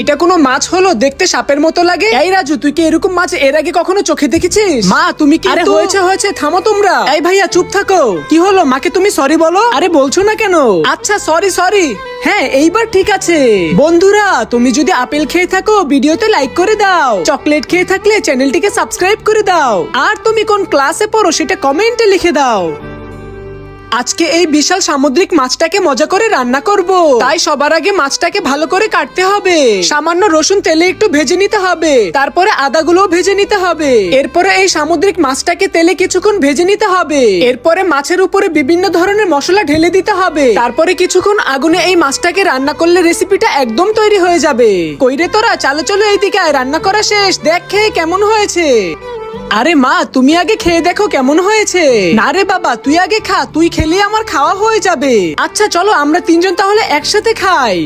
এটা কোনো মাছ হলো? দেখতে সাপের মতো লাগে। এই রাজু, তুই কি এরকম মাছ এর আগে কখনো চোখে দেখেছিস? মা তুমি কি? আরে হয়েছে হয়েছে, থামো তোমরা। এই ভাইয়া চুপ থাকো। কি হলো? মাকে তুমি সরি বলো। আরে বলছো না কেন? আচ্ছা সরি সরি। হ্যাঁ এইবার ঠিক আছে। বন্ধুরা, তুমি যদি আপেল খেয়ে থাকো ভিডিওতে লাইক করে দাও, চকলেট খেয়ে থাকলে চ্যানেলটিকে সাবস্ক্রাইব করে দাও, আর তুমি কোন ক্লাসে পড়ো সেটা কমেন্টে লিখে দাও। আজকে এই বিশাল সামুদ্রিক মাছটাকে মজা করে রান্না করব। তাই সবার আগে মাছটাকে ভালো করে কাটতে হবে। সামান্য রসুন তেলে একটু ভেজে নিতে হবে, তারপরে আদাগুলোও ভেজে নিতে হবে। এরপরে এই সামুদ্রিক মাছটাকে তেলে কিছুক্ষণ ভেজে নিতে হবে। এরপরে মাছের উপরে বিভিন্ন ধরনের মশলা ঢেলে দিতে হবে। তারপরে কিছুক্ষণ আগুনে এই মাছটাকে রান্না করলে রেসিপিটা একদম তৈরি হয়ে যাবে। কইরে তোরা, চালো চলো এইদিকে আয়, রান্না করা শেষ। দেখ খেয়ে কেমন হয়েছে। আরে মা, তুমি আগে খেয়ে দেখো কেমন হয়েছে। না রে বাবা, তুই আগে খা, তুই খেলে আমার খাওয়া হয়ে যাবে। আচ্ছা চলো আমরা তিনজন তাহলে একসাথে খাই।